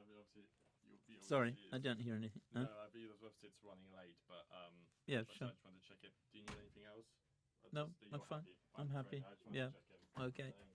obviously, Sorry, I don't hear anything. No, obviously it's running late, but yeah, but sure. I just wanted to check it. Do you need anything else? No, I'm fine. I'm happy. I just wanted Yeah. to check in. Okay. Thank you.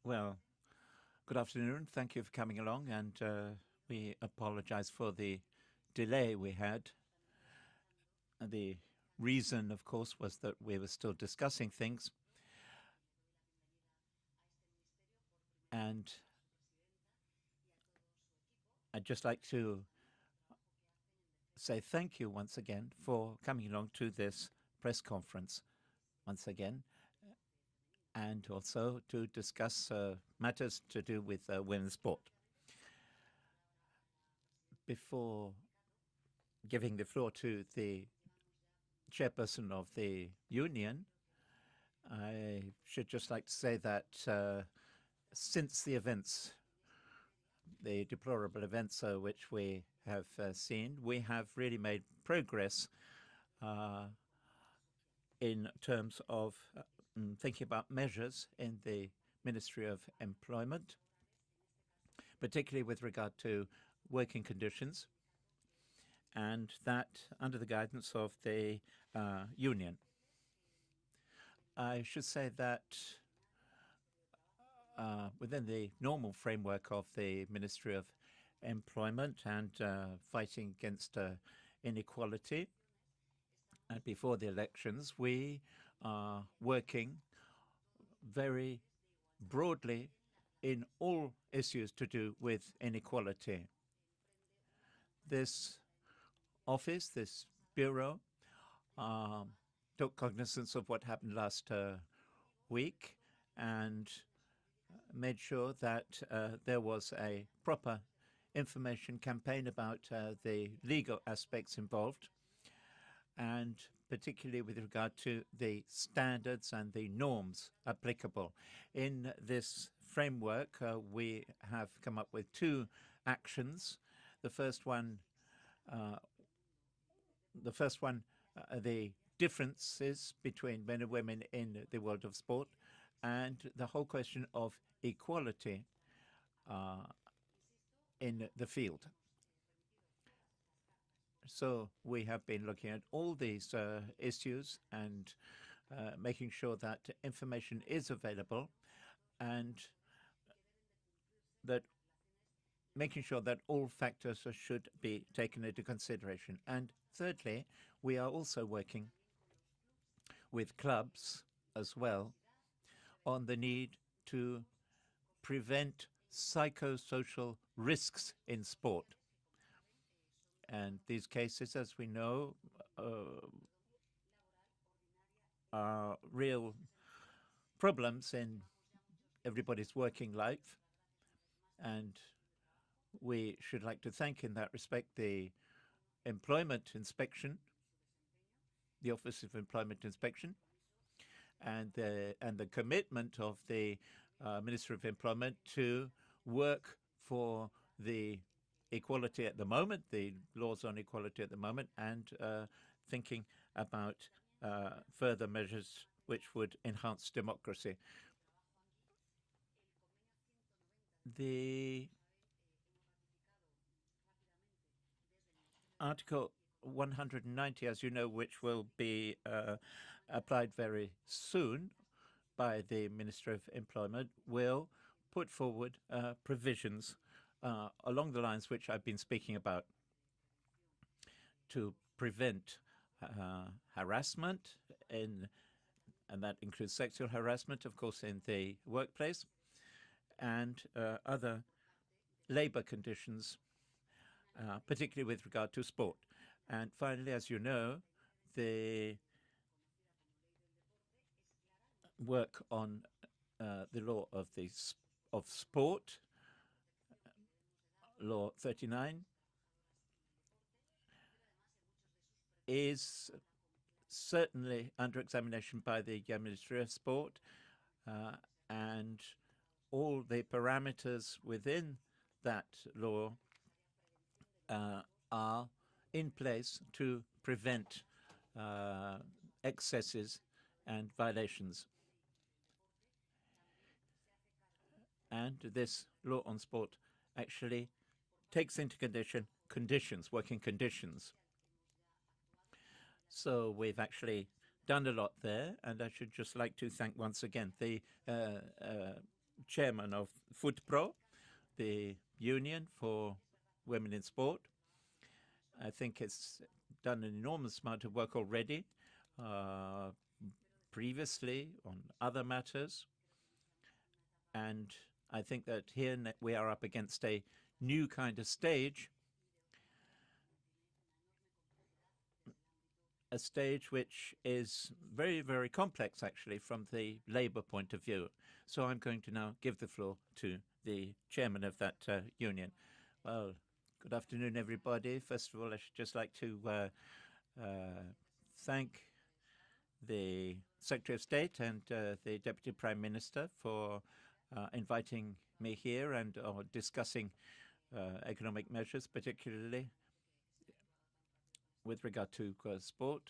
Well, good afternoon. Thank you for coming along, and we apologize for the delay we had. The reason, of course, was that we were still discussing things. And I'd just like to say thank you once again for coming along to this press conference once again, and also to discuss matters to do with women's sport. Before giving the floor to the chairperson of the union, I should just like to say that since the events, the deplorable events which we have seen, we have really made progress in terms of thinking about measures in the Ministry of Employment, particularly with regard to working conditions, and that under the guidance of the union. I should say that within the normal framework of the Ministry of Employment and fighting against inequality, and before the elections, we are working very broadly in all issues to do with inequality. This office, this bureau, took cognizance of what happened last week and made sure that there was a proper information campaign about the legal aspects involved, and particularly with regard to the standards and the norms applicable. In this framework, we have come up with two actions. The first one, the differences between men and women in the world of sport, and the whole question of equality in the field. So we have been looking at all these issues and making sure that information is available, and that making sure that all factors should be taken into consideration. And thirdly, we are also working with clubs as well on the need to prevent psychosocial risks in sport. And these cases, as we know, are real problems in everybody's working life. And we should like to thank in that respect the Employment Inspection, the Office of Employment Inspection, and the commitment of the Minister of Employment to work for the equality at the moment, the laws on equality at the moment, and thinking about further measures which would enhance democracy. The Article 190, as you know, which will be applied very soon by the Minister of Employment, will put forward provisions along the lines which I've been speaking about to prevent harassment, and that includes sexual harassment, of course, in the workplace, and other labor conditions, particularly with regard to sport. And finally, as you know, the work on the law of sport, Law 39, is certainly under examination by the Ministry of Sport, and all the parameters within that law are in place to prevent excesses and violations. And this law on sport actually takes into conditions, working conditions. So we've actually done a lot there, and I should just like to thank once again the chairman of FootPro, the union for women in sport. I think it's done an enormous amount of work already, previously on other matters. And I think that here we are up against a new kind of stage, a stage which is very, very complex, actually, from the Labour point of view. So I'm going to now give the floor to the chairman of that union. Well, good afternoon, everybody. First of all, I should just like to thank the Secretary of State and the Deputy Prime Minister for inviting me here and discussing economic measures, particularly with regard to sport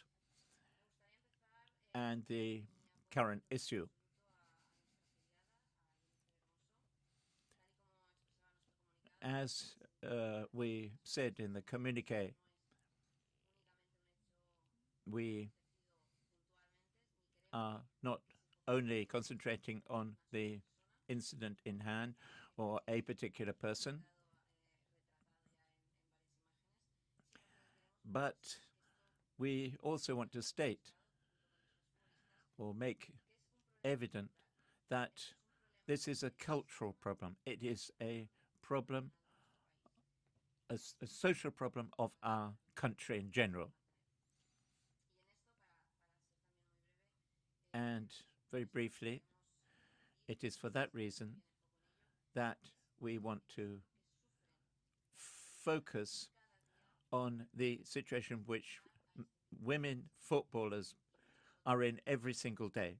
and the current issue. As we said in the communique, we are not only concentrating on the incident in hand or a particular person, but we also want to state or make evident that this is a cultural problem. It is a problem, a social problem of our country in general. And very briefly, it is for that reason that we want to focus on the situation which women footballers are in every single day.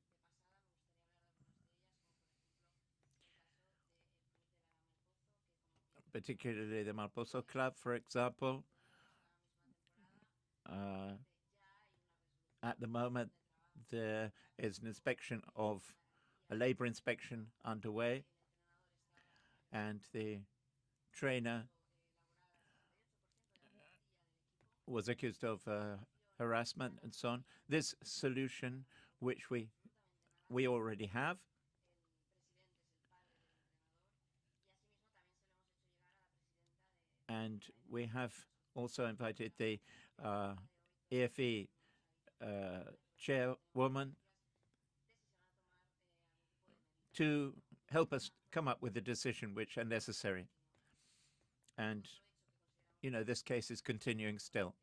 Particularly the Malposo Club, for example. At the moment, there is an inspection of a labor inspection underway, and the trainer was accused of harassment and so on. This solution, which we already have, and we have also invited the EFE chairwoman to help us come up with a decision which are necessary. And, you know, this case is continuing still.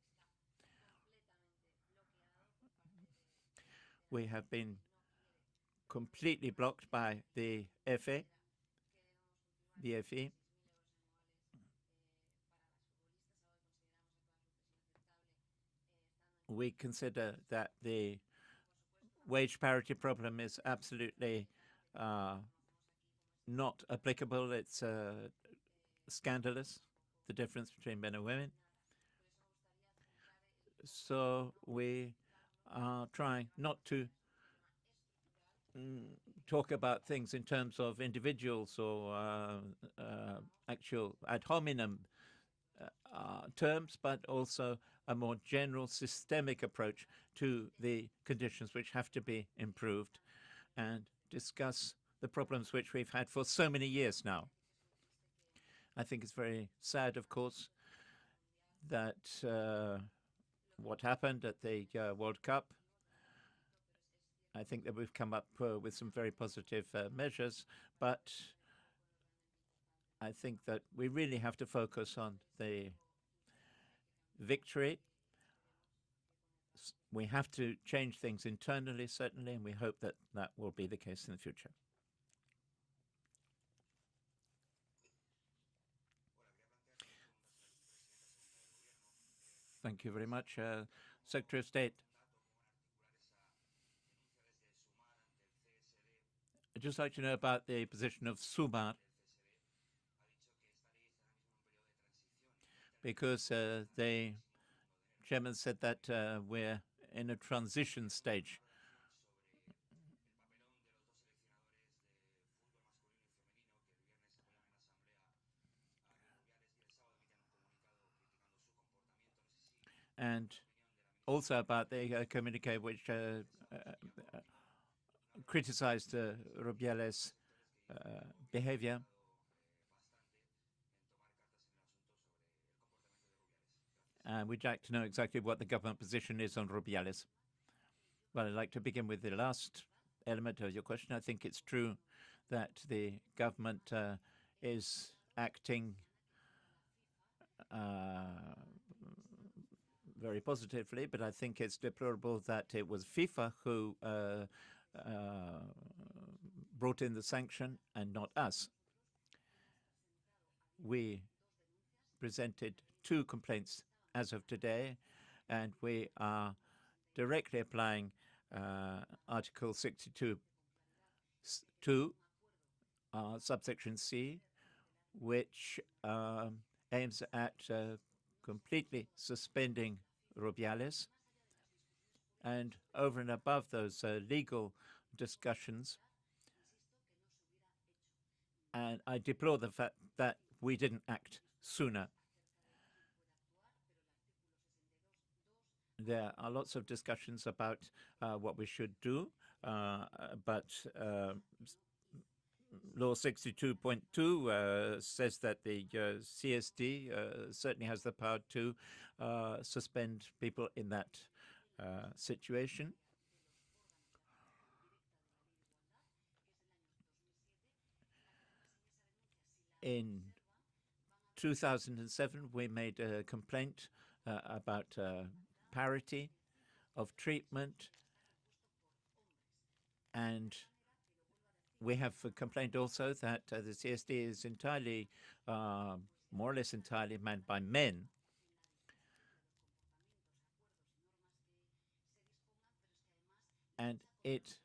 We have been completely blocked by the FA, the FE. We consider that the wage parity problem is absolutely not applicable. It's scandalous, the difference between men and women. So we are trying not to talk about things in terms of individuals or actual ad hominem terms, but also a more general systemic approach to the conditions which have to be improved and discuss the problems which we've had for so many years now. I think it's very sad, of course, that what happened at the World Cup. I think that we've come up with some very positive measures, but I think that we really have to focus on the victory. We have to change things internally, certainly, and we hope that that will be the case in the future. Thank you very much, Secretary of State. I'd just like to know about the position of Sumar, because the chairman said that we're in a transition stage. And also about the communique which criticized Rubiales' behavior. And we'd like to know exactly what the government position is on Rubiales. Well, I'd like to begin with the last element of your question. I think it's true that the government is acting very positively, but I think it's deplorable that it was FIFA who brought in the sanction and not us. We presented 2 complaints as of today, and we are directly applying Article 62(2), subsection C, which aims at completely suspending Rubiales. And over and above those legal discussions, and I deplore the fact that we didn't act sooner. There are lots of discussions about what we should do, but Law 62.2 says that the CSD certainly has the power to suspend people in that situation. In 2007, we made a complaint about parity of treatment, and we have complained also that the CSD is entirely, more or less entirely manned by men. And it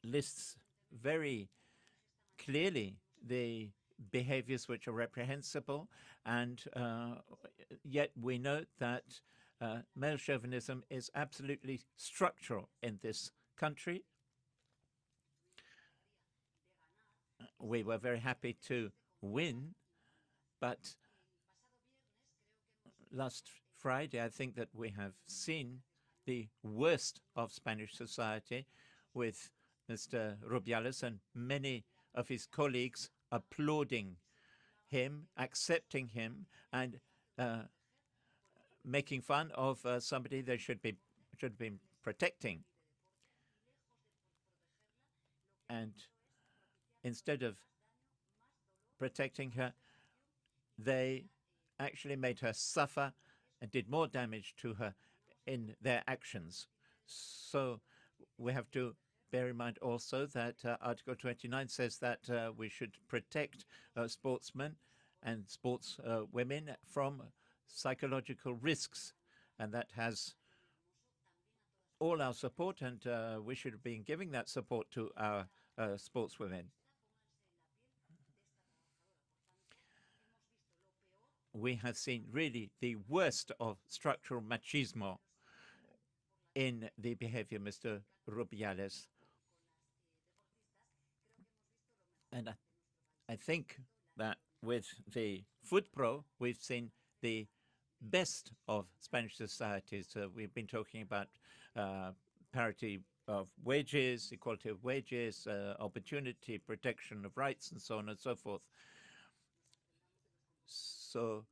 lists very clearly the behaviors which are reprehensible, and yet we note that male chauvinism is absolutely structural in this country. We were very happy to win, but last Friday I think that we have seen the worst of Spanish society, with Mr. Rubiales and many of his colleagues applauding him, accepting him, and making fun of somebody they should be protecting. And instead of protecting her, they actually made her suffer and did more damage to her in their actions. So we have to bear in mind also that Article 29 says that we should protect sportsmen and sports women from psychological risks, and that has all our support, and we should have been giving that support to our sportswomen. We have seen really the worst of structural machismo in the behavior of Mr. Rubiales. And I think that with the FootPro, we've seen the best of Spanish societies. We've been talking about parity of wages, equality of wages, opportunity, protection of rights, and so on and so forth. So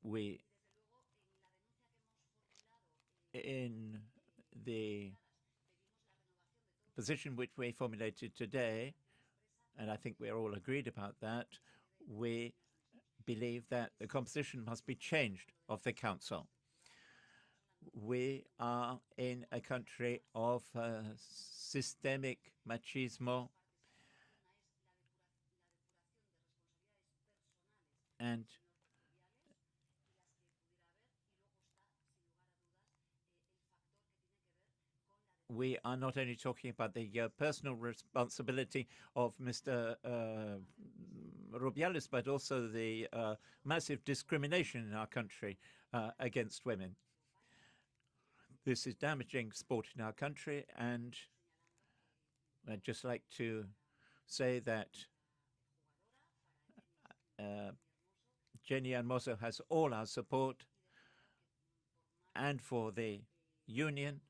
we, in the position which we formulated today, and I think we're all agreed about that, we believe that the composition must be changed of the Council. We are in a country of systemic machismo, and we are not only talking about the personal responsibility of Mr. Rubiales, but also the massive discrimination in our country against women. This is damaging sport in our country, and I'd just like to say that Jenni Hermoso has all our support, and for the union,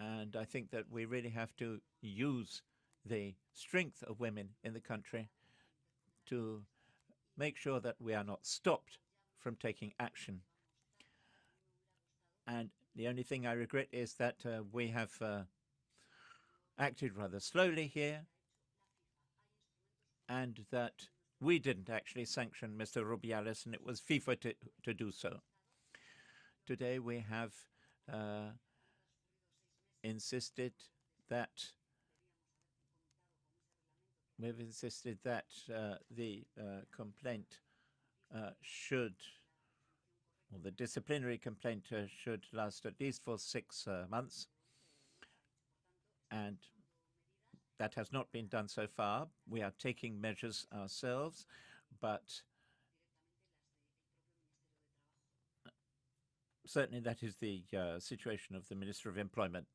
And I think that we really have to use the strength of women in the country to make sure that we are not stopped from taking action. And the only thing I regret is that we have acted rather slowly here, and that we didn't actually sanction Mr. Rubiales, and it was FIFA to do so. Today we have insisted that the complaint should, or the disciplinary complaint should last at least for 6 months. And that has not been done so far. We are taking measures ourselves, but certainly that is the situation of the Minister of Employment.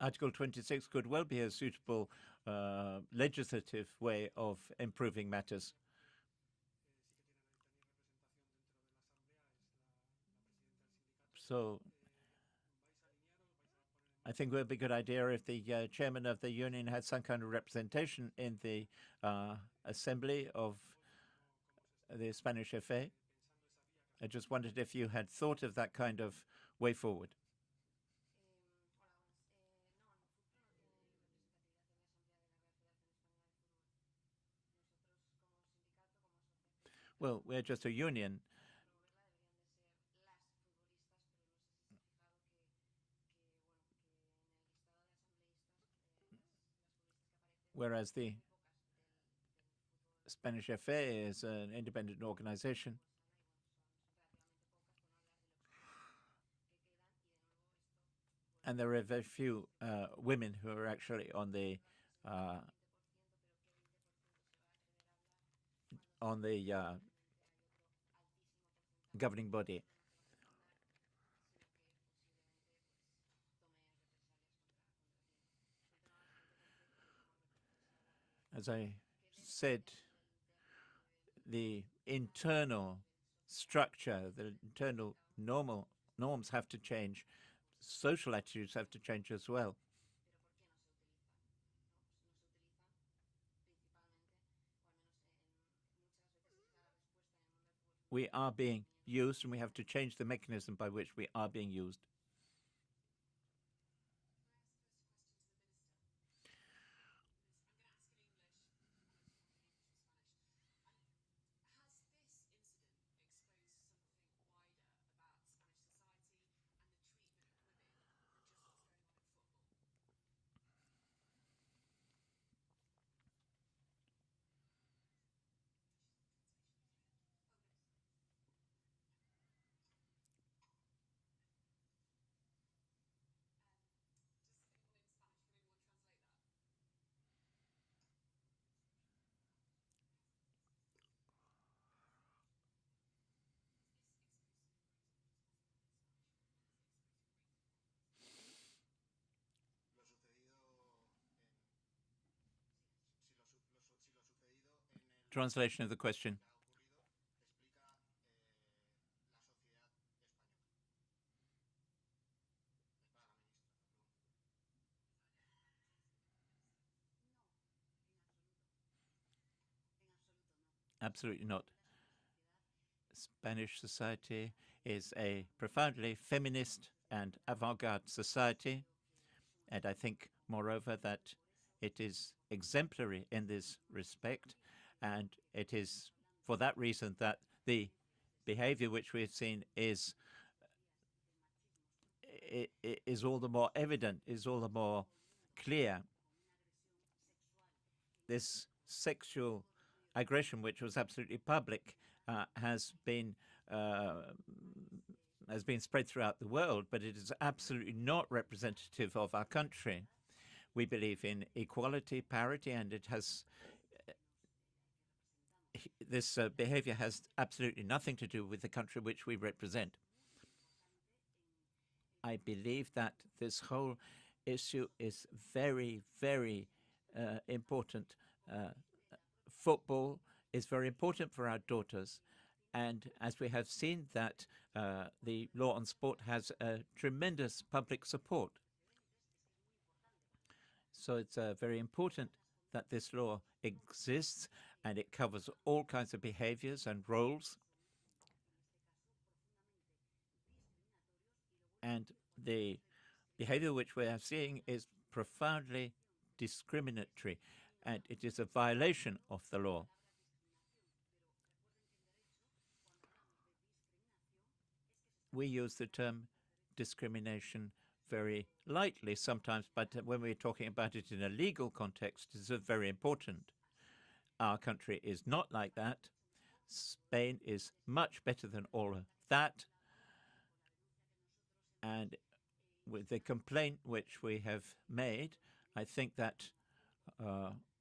Article 26 could well be a suitable legislative way of improving matters. So I think it would be a good idea if the chairman of the union had some kind of representation in the assembly of the Spanish FA. I just wondered if you had thought of that kind of way forward. Well, we're just a union. Whereas the Spanish FA is an independent organization. And there are very few women who are actually on the governing body. As I said, the internal structure, the internal norms have to change. Social attitudes have to change as well. We are being used, and we have to change the mechanism by which we are being used. Translation of the question. Absolutely not. Spanish society is a profoundly feminist and avant-garde society, and I think, moreover, that it is exemplary in this respect, and it is for that reason that the behavior which we've seen is all the more evident, is all the more clear. This sexual aggression, which was absolutely public, has been spread throughout the world, but it is absolutely not representative of our country. We believe in equality, parity, and it has this behavior has absolutely nothing to do with the country which we represent. I believe that this whole issue is very, very important. Football is very important for our daughters. And as we have seen that the law on sport has tremendous public support. So it's very important that this law exists and it covers all kinds of behaviors and roles. And the behavior which we are seeing is profoundly discriminatory, and it is a violation of the law. We use the term discrimination very lightly sometimes, but when we're talking about it in a legal context, it's very important. Our country is not like that. Spain is much better than all of that. And with the complaint which we have made, I think that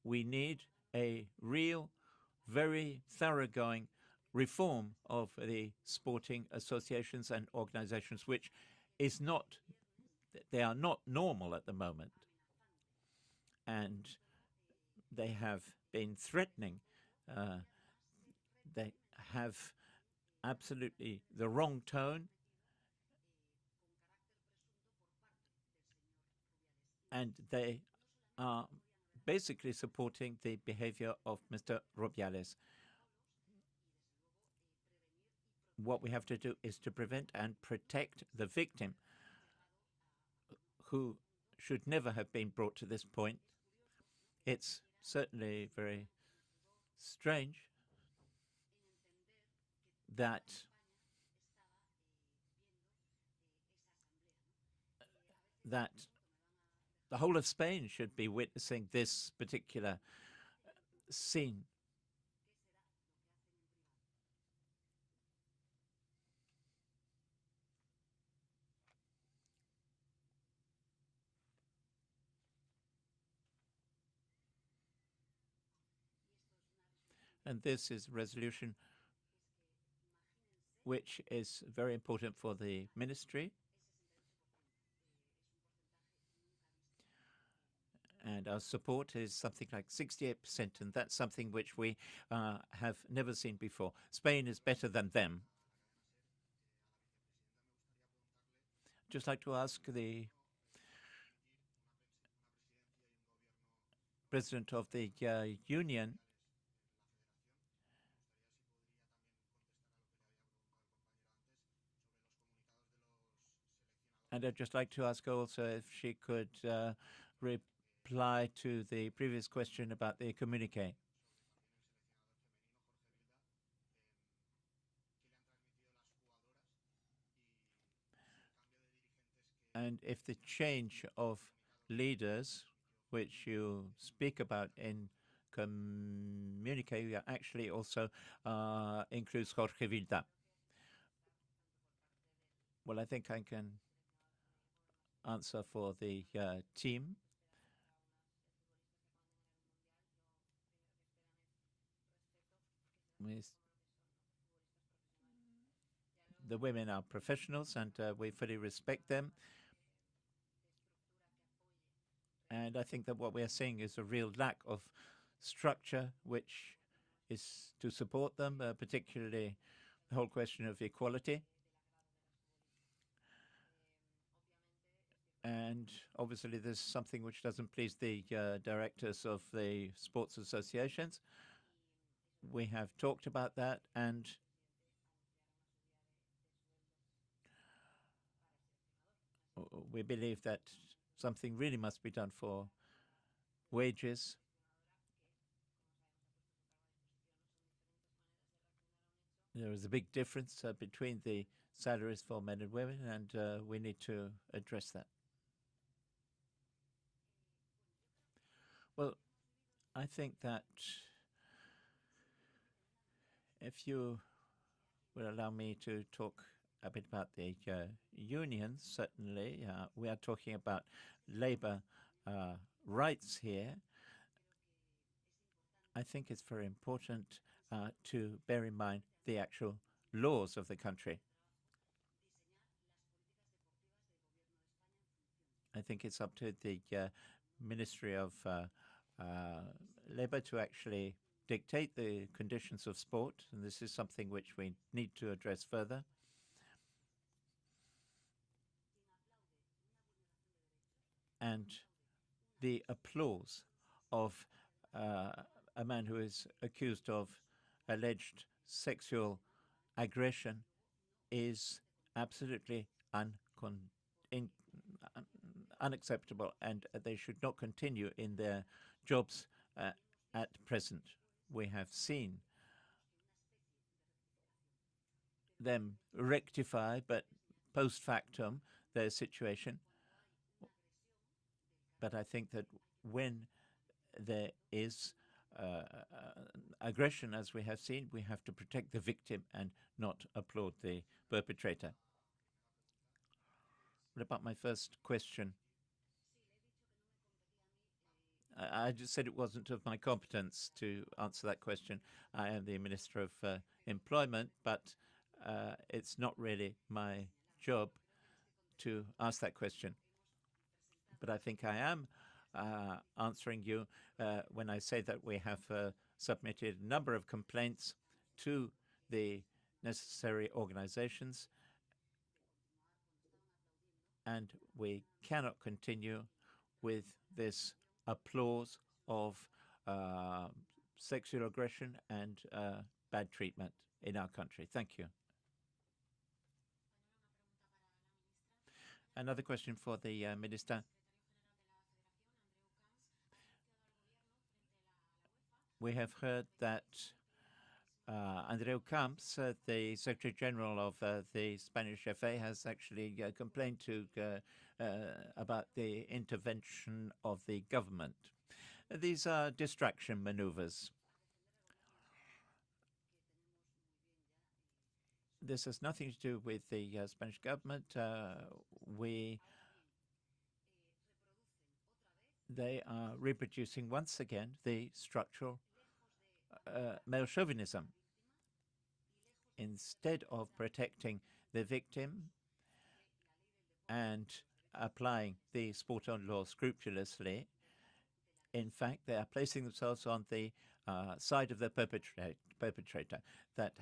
we need a real, very thoroughgoing reform of the sporting associations and organizations, which is not, they are not normal at the moment. And they have been threatening. They have absolutely the wrong tone. And they are basically supporting the behavior of Mr. Rubiales. What we have to do is to prevent and protect the victim, who should never have been brought to this point. It's certainly very strange that the whole of Spain should be witnessing this particular scene. And this is a resolution which is very important for the ministry. And our support is something like 68%, and that's something which we have never seen before. Spain is better than them. Just like to ask the president of the union, and I'd just like to ask also if she could reply to the previous question about the communique. And if the change of leaders, which you speak about in communique, actually also includes Jorge Vilda. Well, I think I can answer for the team. The women are professionals, and we fully respect them. And I think that what we are seeing is a real lack of structure which is to support them, particularly the whole question of equality. And obviously there's something which doesn't please the directors of the sports associations. We have talked about that, and we believe that something really must be done for wages. There is a big difference between the salaries for men and women, and we need to address that. Well, I think that if you will allow me to talk a bit about the unions, certainly we are talking about labor rights here. I think it's very important to bear in mind the actual laws of the country. I think it's up to the Ministry of Labour to actually dictate the conditions of sport, and this is something which we need to address further. And the applause of a man who is accused of alleged sexual aggression is absolutely unacceptable, and they should not continue in their jobs at present. We have seen them rectify, but post factum, their situation. But I think that when there is aggression, as we have seen, we have to protect the victim and not applaud the perpetrator. What about my first question? I just said it wasn't of my competence to answer that question. I am the Minister of Employment, but it's not really my job to ask that question. But I think I am answering you when I say that we have submitted a number of complaints to the necessary organizations, and we cannot continue with this applause of sexual aggression and bad treatment in our country. Thank you. Another question for the Minister. We have heard that Andreu Camps, the Secretary General of the Spanish FA, has actually complained to about the intervention of the government. These are distraction maneuvers. This has nothing to do with the Spanish government. They are reproducing once again the structural male chauvinism. Instead of protecting the victim and applying the sport on law scrupulously, in fact, they are placing themselves on the side of the perpetrator. That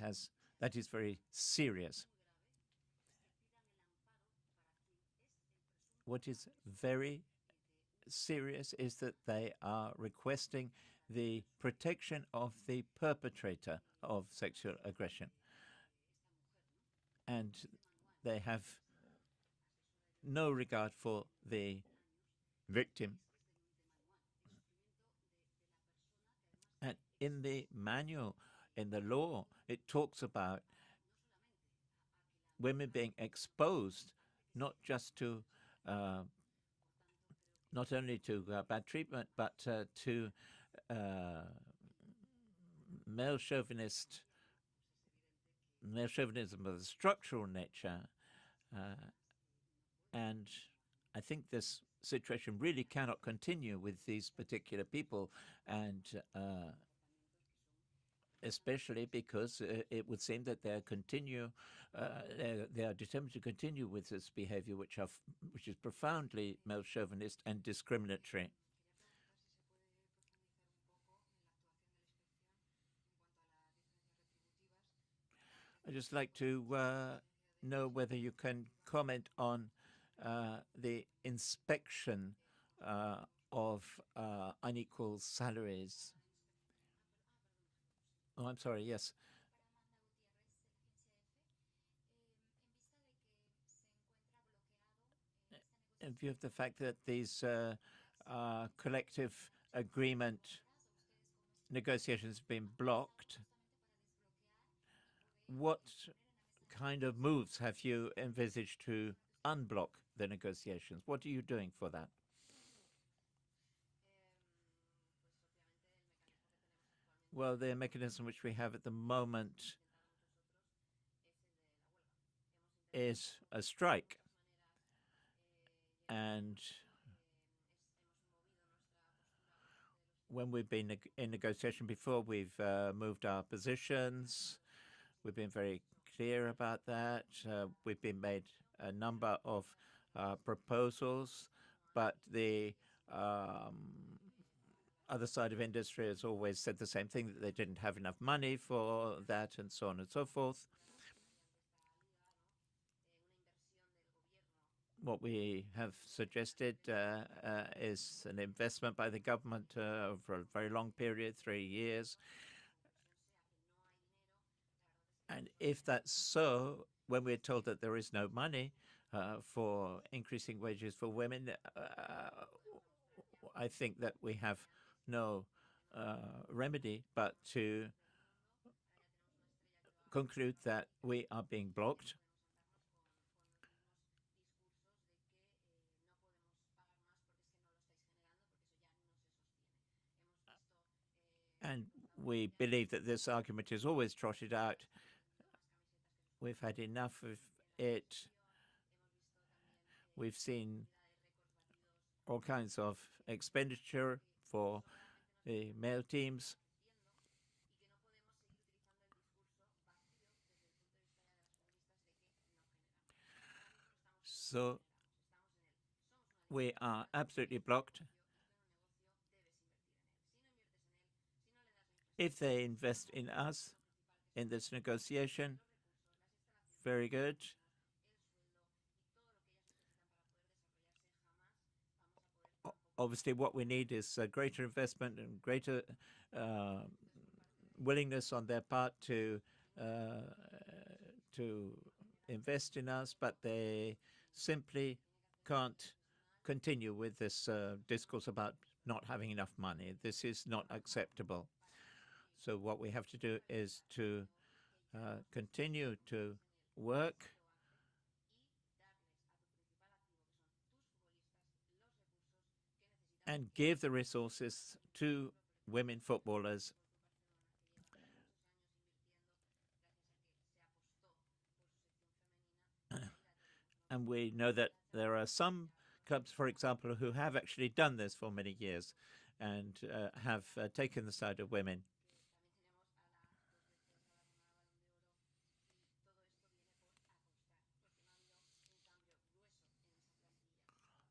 is very serious. What is very serious is that they are requesting the protection of the perpetrator of sexual aggression. And they have no regard for the victim. And in the manual, in the law, it talks about women being exposed not just to not only to bad treatment, but to male chauvinism of a structural nature. And I think this situation really cannot continue with these particular people, and especially because it would seem that they are determined to continue with this behavior, which is profoundly male chauvinist and discriminatory. I'd just like to know whether you can comment on the inspection of unequal salaries. Oh, I'm sorry, yes. In view of the fact that these collective agreement negotiations have been blocked, what kind of moves have you envisaged to unblock the negotiations? What are you doing for that? Well, the mechanism which we have at the moment is a strike. And when we've been in negotiation before, we've moved our positions. We've been very clear about that. We've been made a number of proposals, but the other side of industry has always said the same thing, that they didn't have enough money for that, and so on and so forth. What we have suggested is an investment by the government over a very long period, 3 years. And if that's so, when we're told that there is no money for increasing wages for women, I think that we have no remedy but to conclude that we are being blocked. And we believe that this argument is always trotted out. We've had enough of it. We've seen all kinds of expenditure for the male teams. So we are absolutely blocked. If they invest in us in this negotiation, very good. Obviously, what we need is greater investment and greater willingness on their part to invest in us, but they simply can't continue with this discourse about not having enough money. This is not acceptable. So what we have to do is to continue to work and give the resources to women footballers. And we know that there are some clubs, for example, who have actually done this for many years and have taken the side of women.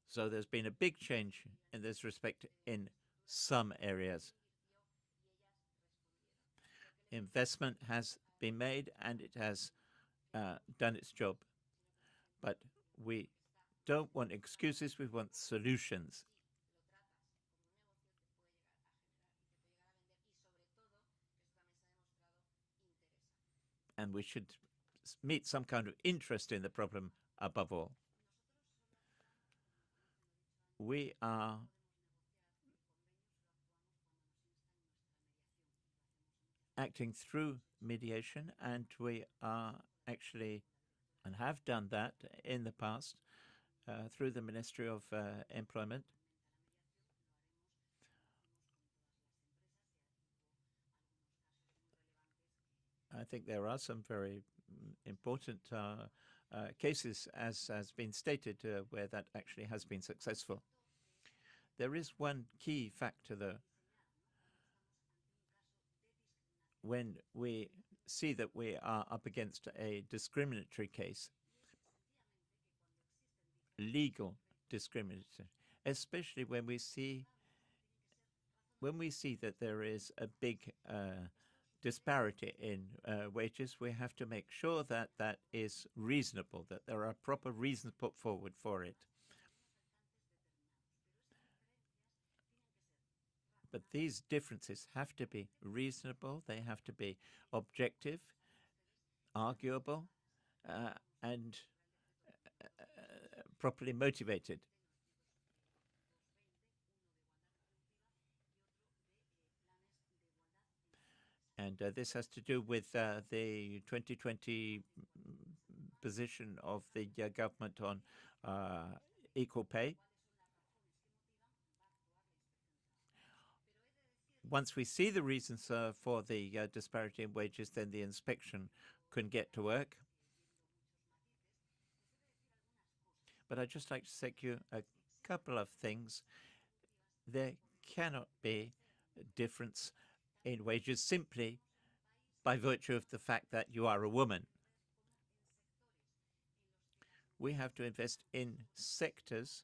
So there's been a big change in this respect in some areas. Investment has been made and it has done its job. But we don't want excuses, we want solutions. And we should meet some kind of interest in the problem above all. We are acting through mediation, and we are actually, and have done that in the past, through the Ministry of Employment. I think there are some very important cases, as has been stated, where that actually has been successful. There is one key factor, though. When we see that we are up against a discriminatory case, legal discrimination, especially when we see that there is a big disparity in wages, we have to make sure that that is reasonable, that there are proper reasons put forward for it. But these differences have to be reasonable, they have to be objective, arguable, and properly motivated. And this has to do with the 2020 position of the government on equal pay. Once we see the reasons for the disparity in wages, then the inspection can get to work. But I'd just like to say to you a couple of things. There cannot be a difference in wages simply by virtue of the fact that you are a woman. We have to invest in sectors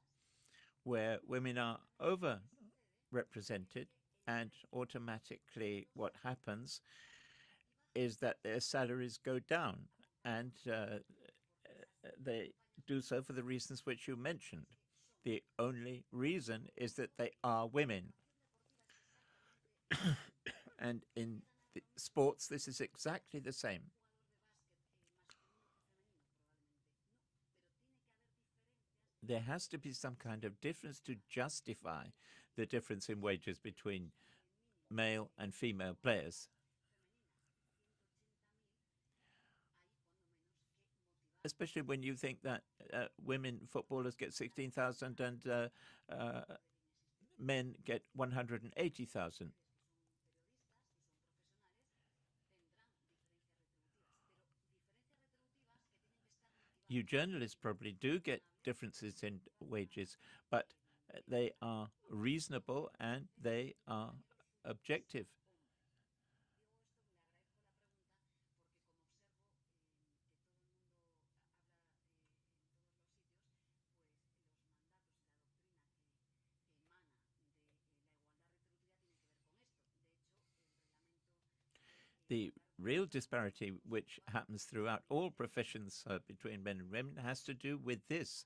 where women are overrepresented, and automatically what happens is that their salaries go down, and they do so for the reasons which you mentioned. The only reason is that they are women. And in sports, this is exactly the same. There has to be some kind of difference to justify the difference in wages between male and female players. Especially when you think that women footballers get 16,000 and men get 180,000. You journalists probably do get differences in wages, but they are reasonable and they are objective. The real disparity which happens throughout all professions between men and women has to do with this.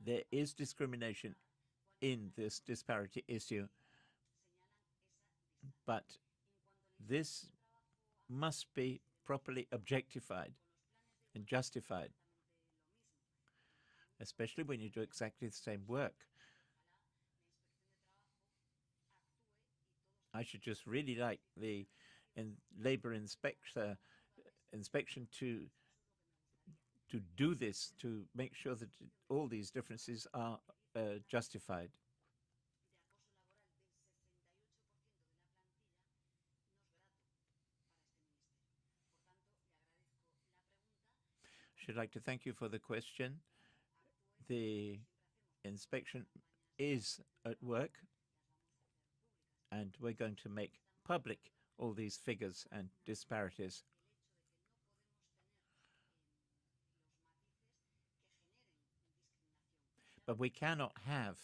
There is discrimination in this disparity issue, but this must be properly objectified and justified, especially when you do exactly the same work. I should just really like the labor inspection to do this, to make sure that all these differences are justified. Should like to thank you for the question. The inspection is at work, and we're going to make public all these figures and disparities. But we cannot have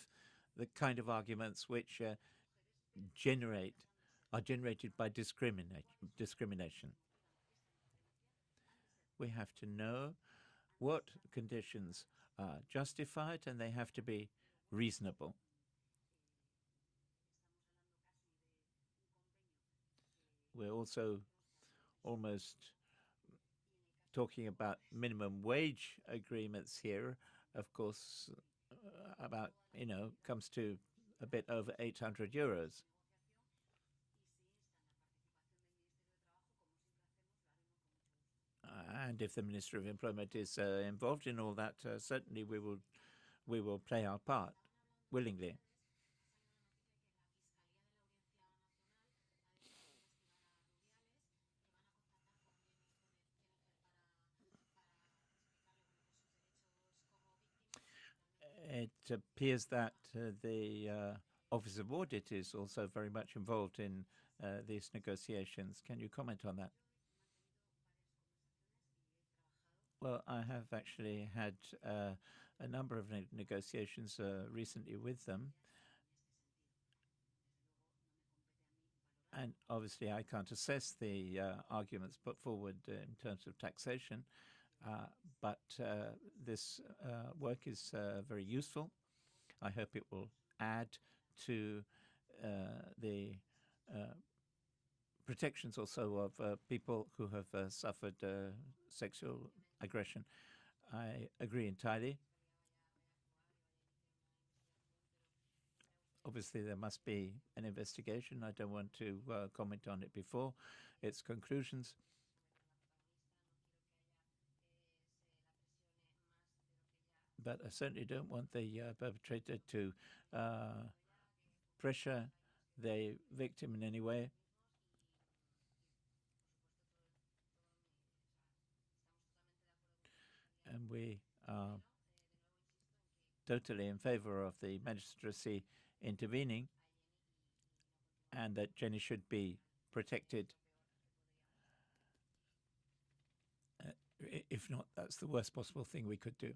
the kind of arguments which are generated by discrimination. We have to know what conditions are justified, and they have to be reasonable. We're also almost talking about minimum wage agreements here. Of course, about, comes to a bit over 800 euros. And if the Minister of Employment is involved in all that, certainly we will play our part willingly. It appears that the Office of Audit is also very much involved in these negotiations. Can you comment on that? Well, I have actually had a number of negotiations recently with them. And obviously, I can't assess the arguments put forward in terms of taxation, but this work is very useful. I hope it will add to the protections also of people who have suffered sexual aggression. I agree entirely. Obviously, there must be an investigation. I don't want to comment on it before its conclusions. But I certainly don't want the perpetrator to pressure the victim in any way. And we are totally in favor of the magistracy intervening, and that Jenni should be protected If not, that's the worst possible thing we could do.